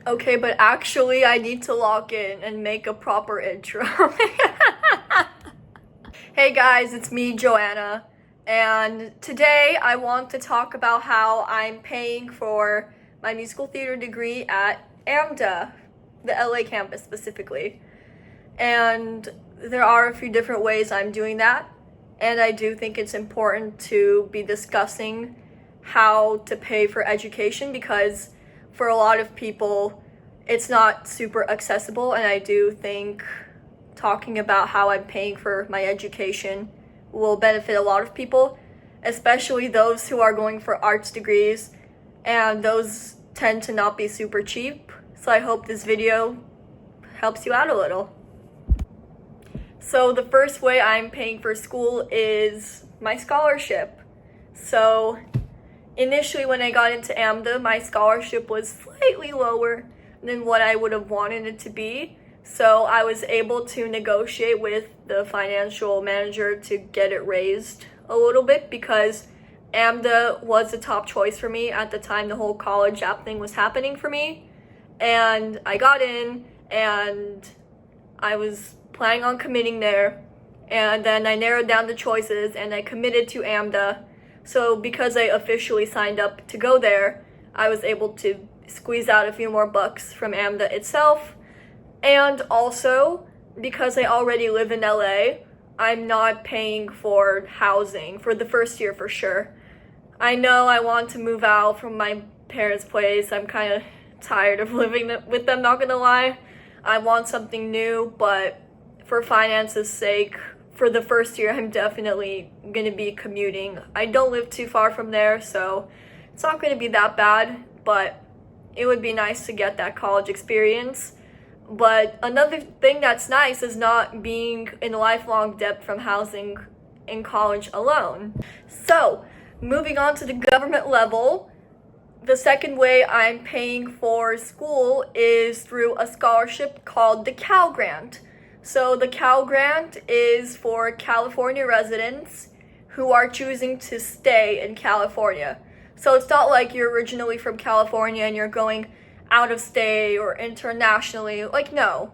Okay, but actually I need to log in and make a proper intro. Hey guys, it's me, Joanna, and today I want to talk about how I'm paying for my musical theater degree at AMDA, the LA campus specifically. And there are a few different ways I'm doing that, and I do think it's important to be discussing how to pay for education because for a lot of people it's not super accessible, and I do think talking about how I'm paying for my education will benefit a lot of people, especially those who are going for arts degrees, and those tend to not be super cheap. So I hope this video helps you out a little. So the first way I'm paying for school is my scholarship. So initially when I got into AMDA, my scholarship was slightly lower than what I would have wanted it to be. So I was able to negotiate with the financial manager to get it raised a little bit because AMDA was the top choice for me at the time the whole college app thing was happening for me. And I got in and I was planning on committing there, and then I narrowed down the choices and I committed to AMDA. So because I officially signed up to go there, I was able to squeeze out a few more bucks from AMDA itself. And also, because I already live in LA, I'm not paying for housing for the first year for sure. I know I want to move out from my parents' place. I'm kind of tired of living with them, not gonna lie. I want something new, but for finances' sake, for the first year, I'm definitely gonna be commuting. I don't live too far from there, so it's not gonna be that bad, but it would be nice to get that college experience. But another thing that's nice is not being in lifelong debt from housing in college alone. So, moving on to the government level, the second way I'm paying for school is through a scholarship called the Cal Grant. So the Cal Grant is for California residents who are choosing to stay in California. So it's not like you're originally from California and you're going out of state or internationally. Like, no.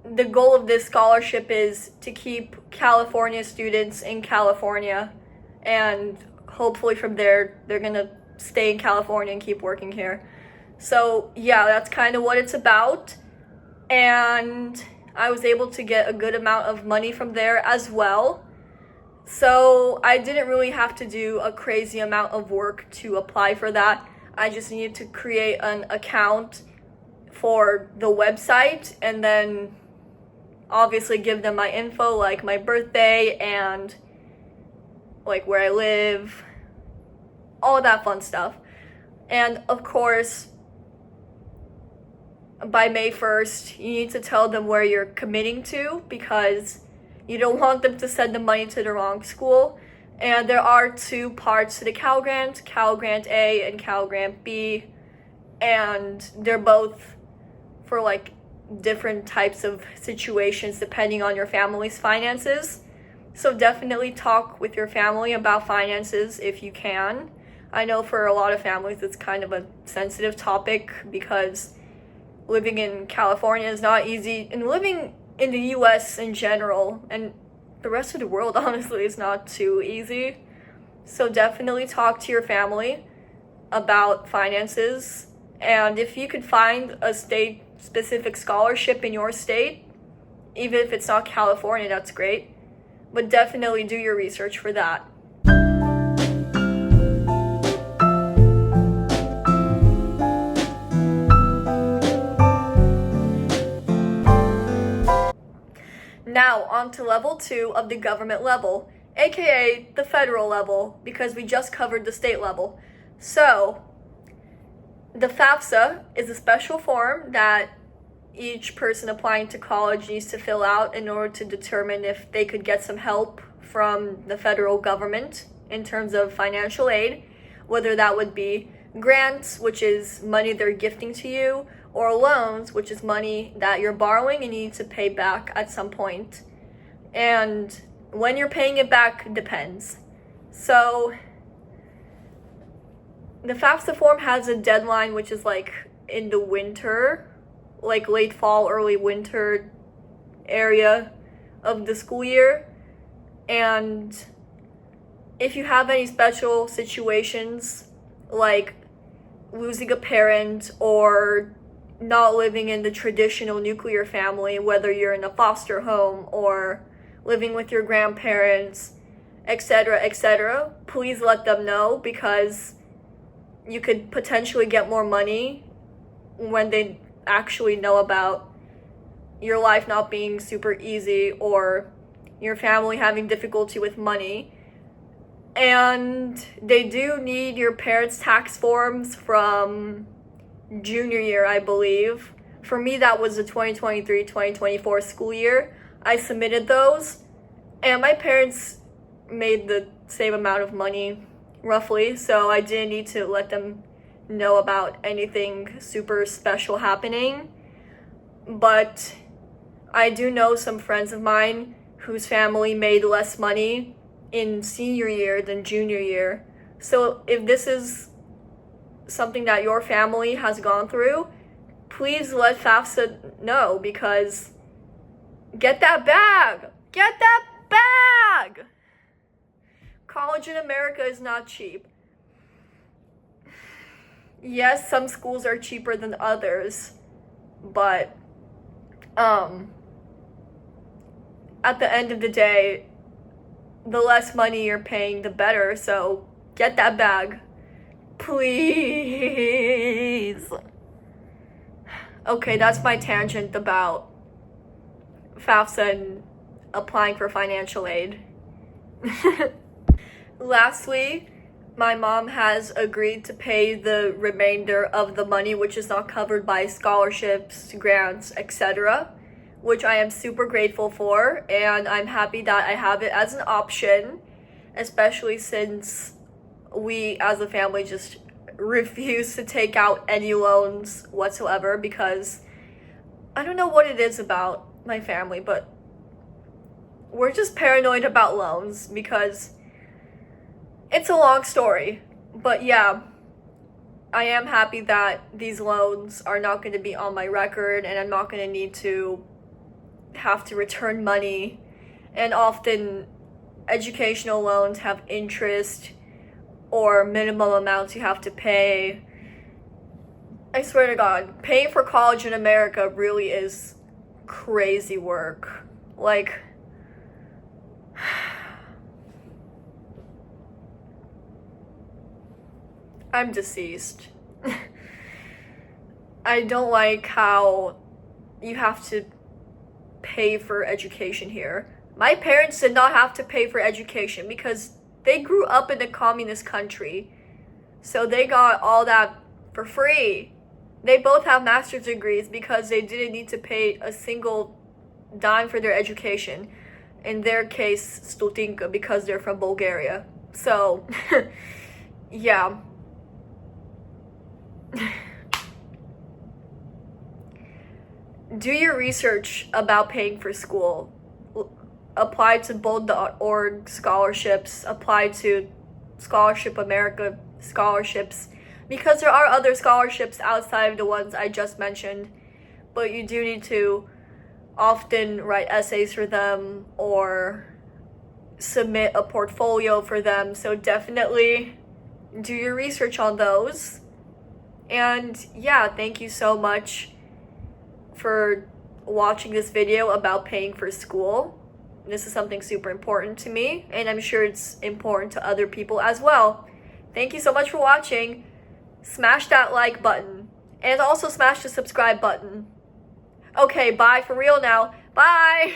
The goal of this scholarship is to keep California students in California, and hopefully from there they're gonna stay in California and keep working here. So yeah, that's kind of what it's about. And I was able to get a good amount of money from there as well. So I didn't really have to do a crazy amount of work to apply for that. I just needed to create an account for the website and then obviously give them my info, like my birthday and like where I live, all that fun stuff. And of course, by May 1st, you need to tell them where you're committing to because you don't want them to send the money to the wrong school. And there are two parts to the Cal Grant A and Cal Grant B, and they're both for like different types of situations depending on your family's finances. So definitely talk with your family about finances if you can. I know for a lot of families it's kind of a sensitive topic because living in California is not easy, and living in the US in general and the rest of the world honestly is not too easy. So definitely talk to your family about finances, and if you could find a state specific scholarship in your state, even if it's not California, that's great, but definitely do your research for that. Now, on to level 2 of the government level, aka the federal level, because we just covered the state level. So, the FAFSA is a special form that each person applying to college needs to fill out in order to determine if they could get some help from the federal government in terms of financial aid, whether that would be grants, which is money they're gifting to you, or loans, which is money that you're borrowing and you need to pay back at some point. And when you're paying it back depends. So the FAFSA form has a deadline, which is like in the winter, like late fall, early winter area of the school year. And if you have any special situations like losing a parent or not living in the traditional nuclear family, whether you're in a foster home or living with your grandparents, etc., please let them know, because you could potentially get more money when they actually know about your life not being super easy or your family having difficulty with money. And they do need your parents' tax forms from junior year, I believe. For me, that was the 2023-2024 school year. I submitted those, and my parents made the same amount of money, roughly, so I didn't need to let them know about anything super special happening. But I do know some friends of mine whose family made less money in senior year than junior year. So if this is something that your family has gone through, please let FAFSA know, because get that bag! Get that bag! College in America is not cheap. Yes, some schools are cheaper than others, but at the end of the day, the less money you're paying, the better. So get that bag, please. Okay, that's my tangent about FAFSA and applying for financial aid. Lastly, my mom has agreed to pay the remainder of the money which is not covered by scholarships, grants, etc., which I am super grateful for, and I'm happy that I have it as an option, especially since we as a family just refuse to take out any loans whatsoever, because I don't know what it is about my family, but we're just paranoid about loans, because it's a long story. But yeah, I am happy that these loans are not going to be on my record, and I'm not going to need to have to return money. And often educational loans have interest or minimum amounts you have to pay. I swear to God, paying for college in America really is crazy work. Like, I'm deceased. I don't like how you have to pay for education here. My parents did not have to pay for education because they grew up in a communist country. So they got all that for free. They both have master's degrees because they didn't need to pay a single dime for their education. In their case, Stutinka, because they're from Bulgaria. So, yeah. Do your research about paying for school. Apply to bold.org scholarships. Apply to Scholarship America scholarships, because there are other scholarships outside of the ones I just mentioned, but you do need to often write essays for them or submit a portfolio for them. So definitely do your research on those. And yeah, thank you so much for watching this video about paying for school. This is something super important to me, and I'm sure it's important to other people as well. Thank you so much for watching. Smash that like button, and also smash the subscribe button. Okay, bye for real now. Bye!